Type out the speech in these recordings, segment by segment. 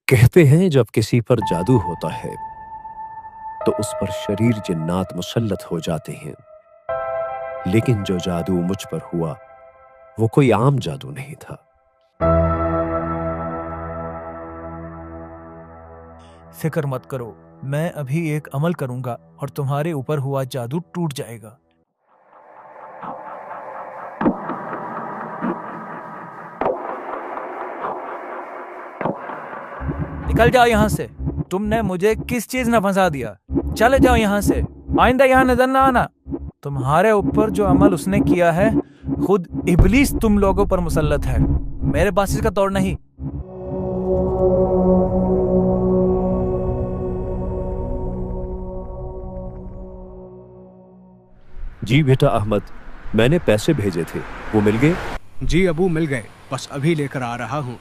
कहते हैं जब किसी पर जादू होता है तो उस पर शरीर जिन्नात मुसल्लत हो जाते हैं। लेकिन जो जादू मुझ पर हुआ वो कोई आम जादू नहीं था। फिक्र मत करो, मैं अभी एक अमल करूंगा और तुम्हारे ऊपर हुआ जादू टूट जाएगा। निकल जाओ यहाँ से। तुमने मुझे किस चीज ने फंसा दिया? चले जाओ यहाँ से, आइंदा यहाँ नजर ना आना। तुम्हारे ऊपर जो अमल उसने किया है, खुद इब्लीस तुम लोगों पर मुसल्लत है, मेरे पास इसका तोड़ नहीं। जी बेटा अहमद, मैंने पैसे भेजे थे, वो मिल गए? जी अबू, मिल गए, बस अभी लेकर आ रहा हूँ।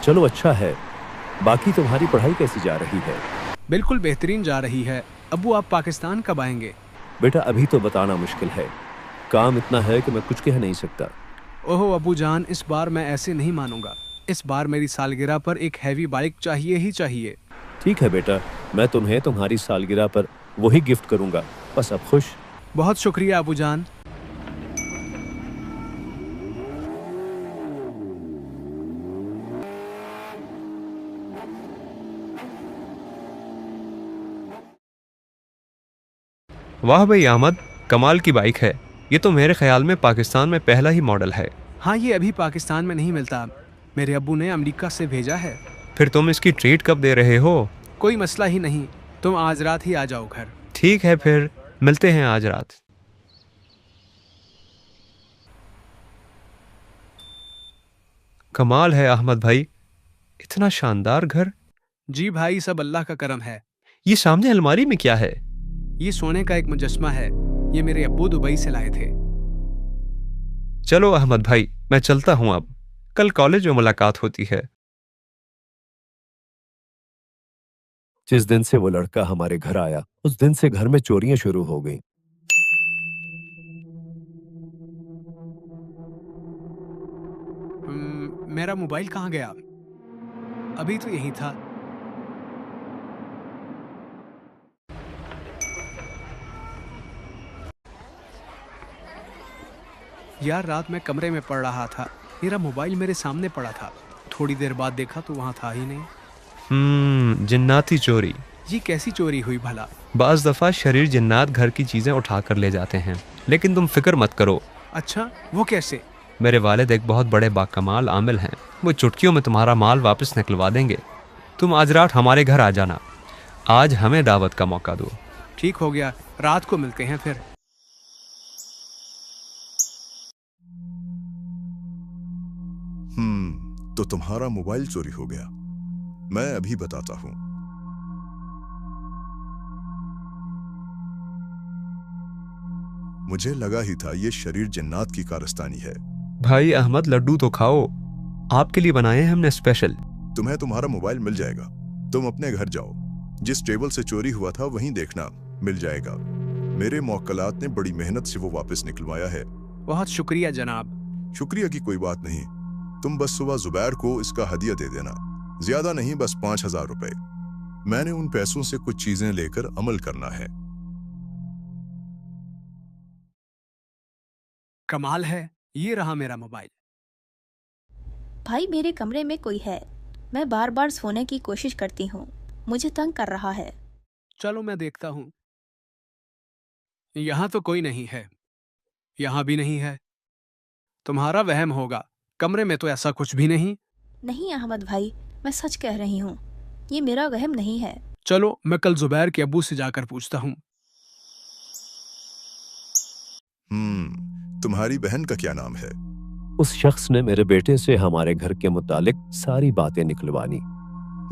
चलो अच्छा है। बाकी तुम्हारी पढ़ाई कैसी जा रही है? बिल्कुल बेहतरीन जा रही है। अबू, आप पाकिस्तान कब आएंगे? बेटा अभी तो बताना मुश्किल है, काम इतना है कि मैं कुछ कह नहीं सकता। ओहो अबू जान, इस बार मैं ऐसे नहीं मानूंगा। इस बार मेरी सालगिरह पर एक हैवी बाइक चाहिए ही चाहिए। ठीक है बेटा, मैं तुम्हें तुम्हारी सालगिरह पर वही गिफ्ट करूंगा। बस अब खुश? बहुत शुक्रिया अबू जान। वाह भाई अहमद, कमाल की बाइक है। ये तो मेरे ख्याल में पाकिस्तान में पहला ही मॉडल है। हाँ, ये अभी पाकिस्तान में नहीं मिलता, मेरे अब्बू ने अमेरिका से भेजा है। फिर तुम इसकी ट्रीट कब दे रहे हो? कोई मसला ही नहीं, तुम आज रात ही आ जाओ घर। ठीक है, फिर मिलते हैं आज रात। कमाल है अहमद भाई, इतना शानदार घर। जी भाई, सब अल्लाह का करम है। ये सामने अलमारी में क्या है? ये सोने का एक मुजस्मा है, ये मेरे अब्बू दुबई से लाए थे। चलो अहमद भाई, मैं चलता हूं अब, कल कॉलेज में मुलाकात होती है। जिस दिन से वो लड़का हमारे घर आया उस दिन से घर में चोरियां शुरू हो गई। मेरा मोबाइल कहाँ गया? अभी तो यही था। यार, रात में कमरे में पड़ रहा था, मेरा मोबाइल मेरे सामने पड़ा था। थोड़ी देर बाद देखा तो वहाँ था ही नहीं। जिन्नाती चोरी। ये कैसी चोरी हुई भला? बाज दफा शरीर जिन्नात घर की चीजें उठा कर ले जाते हैं, लेकिन तुम फिक्र मत करो। अच्छा, वो कैसे? मेरे वालिद एक बहुत बड़े बाकमाल आमिल हैं, वो चुटकियों में तुम्हारा माल वापस निकलवा देंगे। तुम आज रात हमारे घर आ जाना, आज हमें दावत का मौका दो। ठीक हो गया, रात को मिलते हैं फिर। तो तुम्हारा मोबाइल चोरी हो गया। मैं अभी बताता हूं। मुझे लगा ही था ये शरीर जिन्नात की कारस्तानी है। भाई अहमद, लड्डू तो खाओ, आपके लिए बनाए हैं हमने स्पेशल। तुम्हें तुम्हारा मोबाइल मिल जाएगा, तुम अपने घर जाओ। जिस टेबल से चोरी हुआ था वहीं देखना, मिल जाएगा। मेरे मौक्कलात ने बड़ी मेहनत से वो वापस निकलवाया है। बहुत शुक्रिया जनाब। शुक्रिया की कोई बात नहीं, तुम बस सुबह जुबैर को इसका हदिया दे देना। ज्यादा नहीं, बस 5,000 रुपए। मैंने उन पैसों से कुछ चीजें लेकर अमल करना है। कमाल है, ये रहा मेरा मोबाइल। भाई, मेरे कमरे में कोई है, मैं बार बार सोने की कोशिश करती हूँ, मुझे तंग कर रहा है। चलो मैं देखता हूँ। यहाँ तो कोई नहीं है, यहाँ भी नहीं है। तुम्हारा वहम होगा, कमरे में तो ऐसा कुछ भी नहीं। नहीं अहमद भाई, मैं सच कह रही हूँ, ये मेरा वहम नहीं है। चलो मैं कल जुबैर के अब्बू से जाकर पूछता हूँ। तुम्हारी बहन का क्या नाम है? उस शख्स ने मेरे बेटे से हमारे घर के मुतालिक सारी बातें निकलवानी।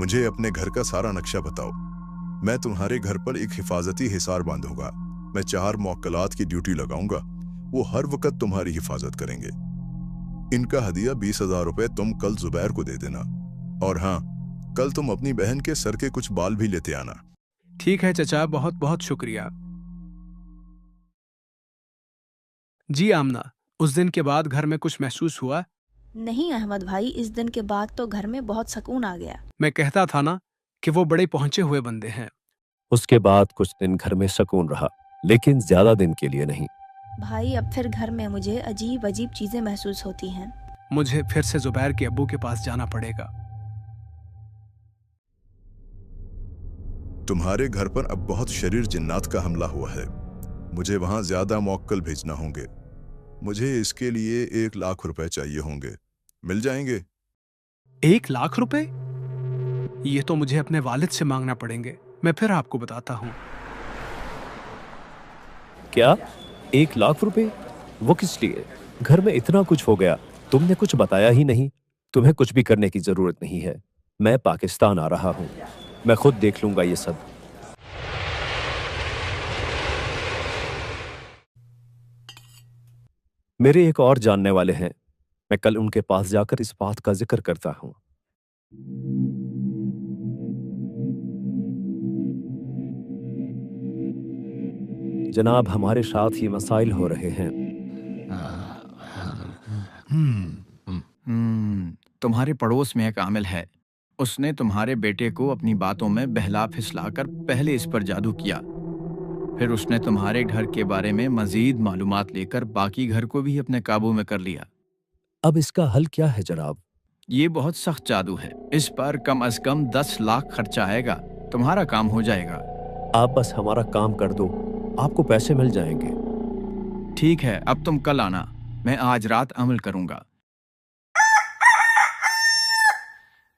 मुझे अपने घर का सारा नक्शा बताओ। मैं तुम्हारे घर पर एक हिफाजती हिसार बांधूंगा। मैं 4 मौक्कलात की ड्यूटी लगाऊंगा, वो हर वक्त तुम्हारी हिफाजत करेंगे। इनका हदिया 20,000 रुपए तुम कल जुबैर को दे देना। और हाँ, कल तुम अपनी बहन के सर के कुछ बाल भी लेते आना। ठीक है चचा, बहुत बहुत शुक्रिया। जी आमना, उस दिन के बाद घर में कुछ महसूस हुआ? नहीं अहमद भाई, इस दिन के बाद तो घर में बहुत सुकून आ गया। मैं कहता था ना कि वो बड़े पहुंचे हुए बंदे हैं। उसके बाद कुछ दिन घर में सुकून रहा, लेकिन ज्यादा दिन के लिए नहीं। भाई अब फिर घर में मुझे अजीब अजीब चीजें महसूस होती हैं। मुझे फिर से जुबैर के अब्बू के पास जाना पड़ेगा। तुम्हारे घर पर अब बहुत शरीर जिन्नात का हमला हुआ है। मुझे वहां ज्यादा मौक्कल भेजना होंगे। मुझे इसके लिए 1 लाख रुपए चाहिए होंगे। मिल जाएंगे? 1 लाख रुपए? ये तो मुझे अपने वालिद से मांगना पड़ेंगे। मैं फिर आपको बताता हूँ। क्या 1 लाख रुपए? वो किस लिए? घर में इतना कुछ हो गया, तुमने कुछ बताया ही नहीं। तुम्हें कुछ भी करने की जरूरत नहीं है। मैं पाकिस्तान आ रहा हूँ, मैं खुद देख लूंगा ये सब। मेरे एक और जानने वाले हैं, मैं कल उनके पास जाकर इस बात का जिक्र करता हूं। जनाब, हमारे साथ ही मसाइल हो रहे हैं। तुम्हारे पड़ोस में एक आमिल है। उसने तुम्हारे बेटे को अपनी बातों में बहला फिसलाकर पहले इस पर जादू किया, फिर उसने तुम्हारे घर के बारे में मजीद मालूमात लेकर बाकी घर को भी अपने काबू में कर लिया। अब इसका हल क्या है जनाब? ये बहुत सख्त जादू है। इस पर कम से कम 10 लाख खर्चा आएगा। तुम्हारा काम हो जाएगा। आप बस हमारा काम कर दो, आपको पैसे मिल जाएंगे। ठीक है, अब तुम कल आना, मैं आज रात अमल करूंगा।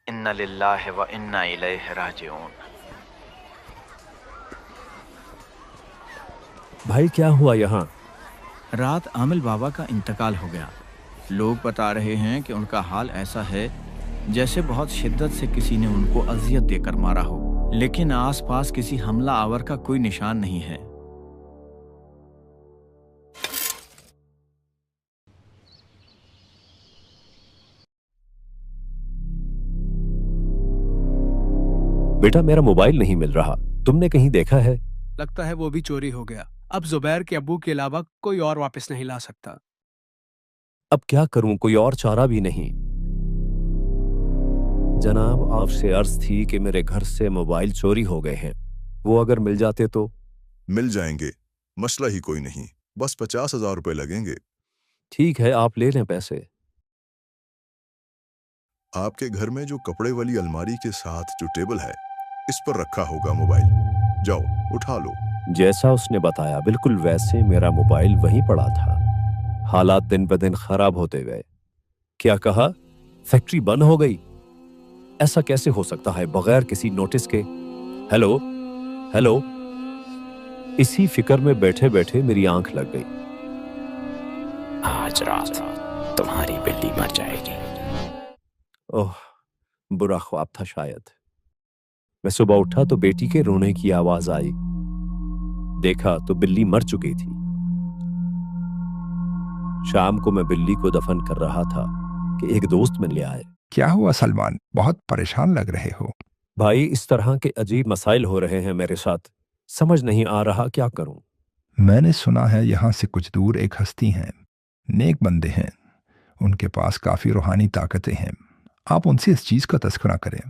इन्ना लिल्लाहि व इन्ना इलैहि राजिऊन। भाई क्या हुआ यहाँ? रात आमिल बाबा का इंतकाल हो गया। लोग बता रहे हैं कि उनका हाल ऐसा है जैसे बहुत शिद्दत से किसी ने उनको अजियत देकर मारा हो, लेकिन आसपास किसी हमला आवर का कोई निशान नहीं है। बेटा, मेरा मोबाइल नहीं मिल रहा, तुमने कहीं देखा है? लगता है वो भी चोरी हो गया। अब जुबैर के अब्बू के अलावा कोई और वापस नहीं ला सकता। अब क्या करूं, कोई और चारा भी नहीं। जनाब, आपसे अर्ज थी कि मेरे घर से मोबाइल चोरी हो गए हैं, वो अगर मिल जाते तो। मिल जाएंगे, मसला ही कोई नहीं। बस 50,000 रुपए लगेंगे। ठीक है, आप ले लें पैसे। आपके घर में जो कपड़े वाली अलमारी के साथ जो टेबल है, इस पर रखा होगा मोबाइल। जाओ उठा लो। जैसा उसने बताया बिल्कुल वैसे मेरा मोबाइल वहीं पड़ा था। हालात दिन ब दिन खराब होते गए। क्या कहा? फैक्ट्री बंद हो गई? ऐसा कैसे हो सकता है बगैर किसी नोटिस के? Hello hello. इसी फिक्र में बैठे बैठे मेरी आंख लग गई। आज रात तुम्हारी बिल्ली मर जाएगी। ओह, बुरा ख्वाब था शायद। मैं सुबह उठा तो बेटी के रोने की आवाज आई। देखा तो बिल्ली मर चुकी थी। शाम को मैं बिल्ली को दफन कर रहा था कि एक दोस्त मिल ले आए। क्या हुआ सलमान, बहुत परेशान लग रहे हो? भाई, इस तरह के अजीब मसाइल हो रहे हैं मेरे साथ, समझ नहीं आ रहा क्या करूं। मैंने सुना है यहाँ से कुछ दूर एक हस्ती हैं, नेक बंदे हैं, उनके पास काफी रूहानी ताकतें हैं। आप उनसे इस चीज का तस्करा करें।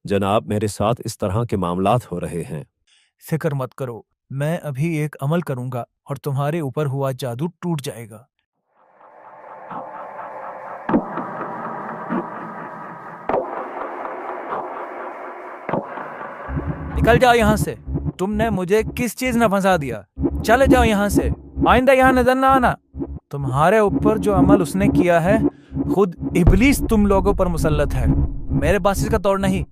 जनाब, मेरे साथ इस तरह के मामलात हो रहे हैं। फिक्र मत करो, मैं अभी एक अमल करूंगा और तुम्हारे ऊपर हुआ जादू टूट जाएगा। निकल जाओ यहाँ से। तुमने मुझे किस चीज में फंसा दिया? चले जाओ यहाँ से, आइंदा यहाँ नजर ना आना। तुम्हारे ऊपर जो अमल उसने किया है, खुद इब्लीस तुम लोगों पर मुसल्लत है, मेरे पास इसका तोड़ नहीं।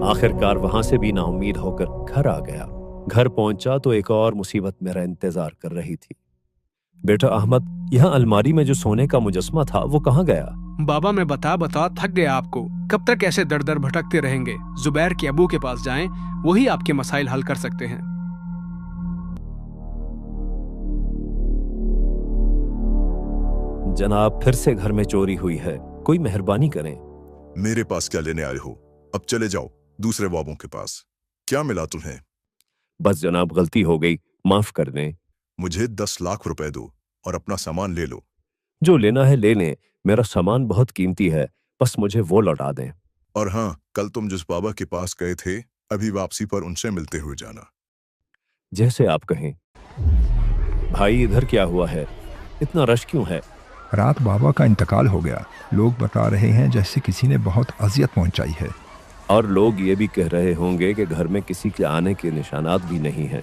आखिरकार वहां से भी नाउम्मीद होकर घर आ गया। घर पहुंचा तो एक और मुसीबत मेरा इंतजार कर रही थी। बेटा अहमद, यहाँ अलमारी में जो सोने का मुजस्मा था वो कहाँ गया? बाबा, मैं बता थक गया आपको। कब तक ऐसे दर दर भटकते रहेंगे? जुबैर के अबू के पास जाएं, वही आपके मसाइल हल कर सकते हैं। जनाब, फिर से घर में चोरी हुई है, कोई मेहरबानी करें। मेरे पास क्या लेने आए हो? अब चले जाओ, दूसरे बाबों के पास। क्या मिला तुम्हें? बस जनाब, गलती हो गई, माफ कर दें। मुझे 10 लाख रुपए दो और अपना सामान ले लो। जो लेना है ले लें, मेरा सामान बहुत कीमती है, बस मुझे वो लौटा दें। और हाँ, कल तुम जिस बाबा के पास गए थे, अभी वापसी पर उनसे मिलते हुए जाना। जैसे आप कहें। भाई, इधर क्या हुआ है? इतना रश क्यों है? रात बाबा का इंतकाल हो गया। लोग बता रहे हैं जैसे किसी ने बहुत अजियत पहुंचाई है। और लोग ये भी कह रहे होंगे कि घर में किसी के आने के निशानात भी नहीं हैं।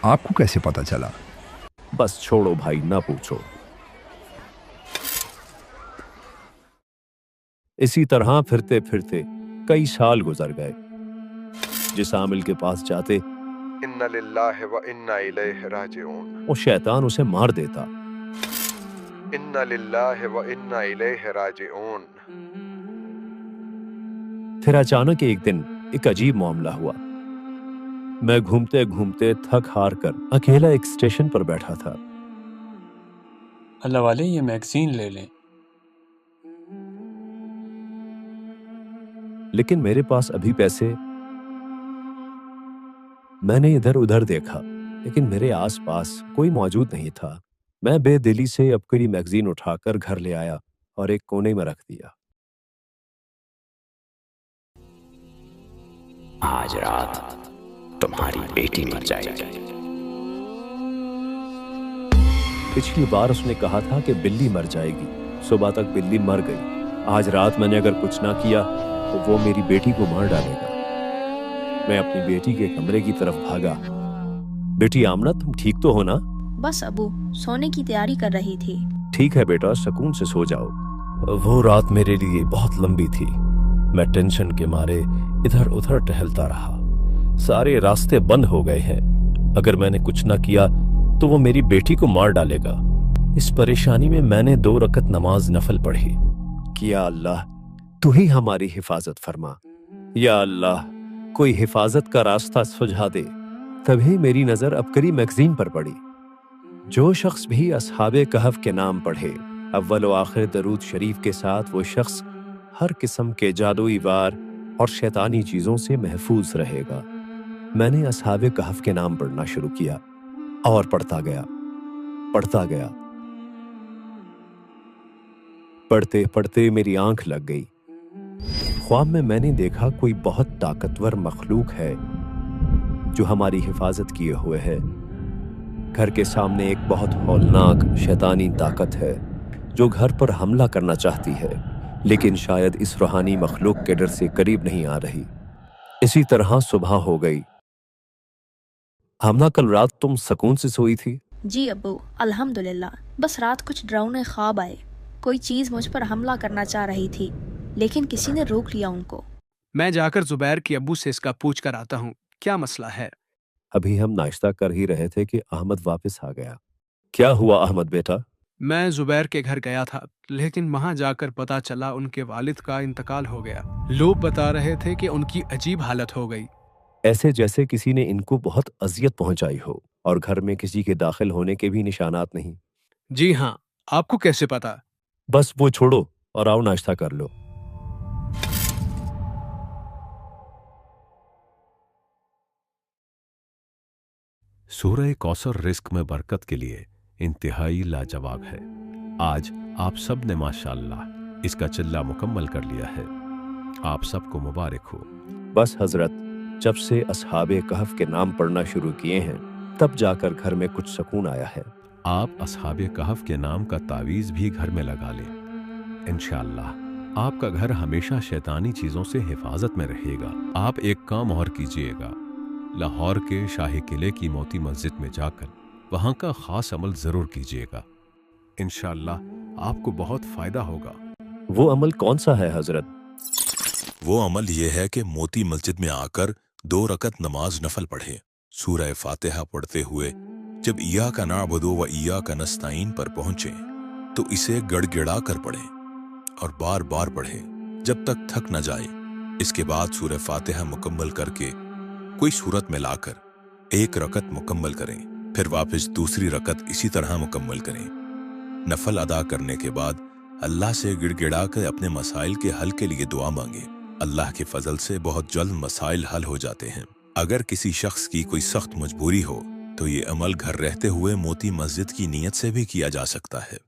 आपको कैसे पता चला? बस छोड़ो भाई, ना पूछो। इसी तरह फिरते फिरते कई साल गुजर गए। जिस आमिल के पास जाते, इन्ना लिल्लाहि व इन्ना इलैहि राजिऊन, वो शैतान उसे मार देता। इन्ना लिल्लाहि व इन्ना इलैहि राजिऊन। फिर अचानक एक दिन एक अजीब मामला हुआ। मैं घूमते घूमते थक हार कर अकेला एक स्टेशन पर बैठा था। अल्लाह वाले, ये मैगजीन ले लें। लेकिन मेरे पास अभी पैसे। मैंने इधर उधर देखा, लेकिन मेरे आसपास कोई मौजूद नहीं था। मैं बेदिली से अपनी मैगजीन उठाकर घर ले आया और एक कोने में रख दिया। आज रात तुम्हारी बेटी मर जाएगी। पिछली बार उसने कहा था कि बिल्ली मर जाएगी। सुबह तक बिल्ली मर गई। आज रात मैंने अगर कुछ ना किया तो वो मेरी बेटी को मार डालेगा। मैं अपनी बेटी के कमरे की तरफ भागा। बेटी आमना, तुम ठीक तो हो ना? बस अबू, सोने की तैयारी कर रही थी। ठीक है बेटा, सुकून से सो जाओ। वो रात मेरे लिए बहुत लंबी थी। मैं टेंशन के मारे इधर उधर टहलता रहा। सारे रास्ते बंद हो गए हैं। अगर मैंने कुछ ना किया तो वो मेरी बेटी को मार डालेगा। इस परेशानी में मैंने 2 रकत नमाज नफल पढ़ी। कि या अल्लाह, तू ही हमारी हिफाजत फरमा। या अल्लाह, कोई हिफाजत का रास्ता सुझा दे। तभी मेरी नजर अबकरी मैगजीन पर पड़ी। जो शख्स भी असहाबे कहफ के नाम पढ़े, अव्वल व आखिर दरूद शरीफ के साथ, वो शख्स हर किस्म के जादुई वार और शैतानी चीजों से महफूज रहेगा। मैंने असहाबे कहफ के नाम पढ़ना शुरू किया और पढ़ता गया। पढ़ते पढ़ते मेरी आंख लग गई। ख्वाब में मैंने देखा कोई बहुत ताकतवर मखलूक है जो हमारी हिफाजत किए हुए है। घर के सामने एक बहुत हौलनाक शैतानी ताकत है जो घर पर हमला करना चाहती है, लेकिन शायद इस रूहानी मखलूक के डर से करीब नहीं आ रही। इसी तरह सुबह हो गई। हमना, कल रात तुम सुकून से सोई थी? जी अब्बू, अल्हम्दुलिल्लाह। बस रात कुछ डरावने ख्वाब आए। कोई चीज मुझ पर हमला करना चाह रही थी, लेकिन किसी ने रोक लिया उनको। मैं जाकर जुबैर के अब्बू से इसका पूछ कर आता हूँ, क्या मसला है। अभी हम नाश्ता कर ही रहे थे कि अहमद वापस आ गया। क्या हुआ अहमद बेटा? मैं जुबैर के घर गया था, लेकिन वहां जाकर पता चला उनके वालिद का इंतकाल हो गया। लोग बता रहे थे कि उनकी अजीब हालत हो गई। ऐसे जैसे किसी ने इनको बहुत अजियत पहुंचाई हो, और घर में किसी के दाखिल होने के भी निशानात नहीं। जी हाँ, आपको कैसे पता? बस वो छोड़ो और आओ नाश्ता कर लो। सूरह कौसर रिस्क में बरकत के लिए इंतहाई लाजवाब है। आज आप सब ने माशाअल्लाह इसका चिल्ला मुकम्मल कर लिया है। आप सबको मुबारक हो। बस हजरत, जब से असहाबे कहफ के नाम पढ़ना शुरू किए हैं, तब जाकर घर में कुछ सुकून आया है। आप असहाबे कहफ के नाम का तावीज़ भी घर में लगा लें। इंशाअल्लाह आपका घर हमेशा शैतानी चीज़ों से हिफाजत में रहेगा। आप एक काम और कीजिएगा, लाहौर के शाही किले की मोती मस्जिद में जाकर वहाँ का ख़ास अमल ज़रूर कीजिएगा। इंशाअल्लाह आपको बहुत फ़ायदा होगा। वो अमल कौन सा है हजरत? वो अमल यह है कि मोती मस्जिद में आकर 2 रकत नमाज नफल पढ़े। सूरह फातिहा पढ़ते हुए जब इया का नाबुदु व इया का नस्ताइन पर पहुंचे तो इसे गड़गिड़ा कर पढ़ें और बार बार पढ़ें जब तक थक न जाए। इसके बाद सूरह फातिहा मुकम्मल करके कोई सूरत में लाकर 1 रकत मुकम्मल करें, फिर वापस दूसरी रकत इसी तरह मुकम्मल करें। नफल अदा करने के बाद अल्लाह से गिड़गिड़ा कर अपने मसाइल के हल के लिए दुआ मांगे अल्लाह के फजल से बहुत जल्द मसाइल हल हो जाते हैं। अगर किसी शख्स की कोई सख्त मजबूरी हो तो ये अमल घर रहते हुए मोती मस्जिद की नीयत से भी किया जा सकता है।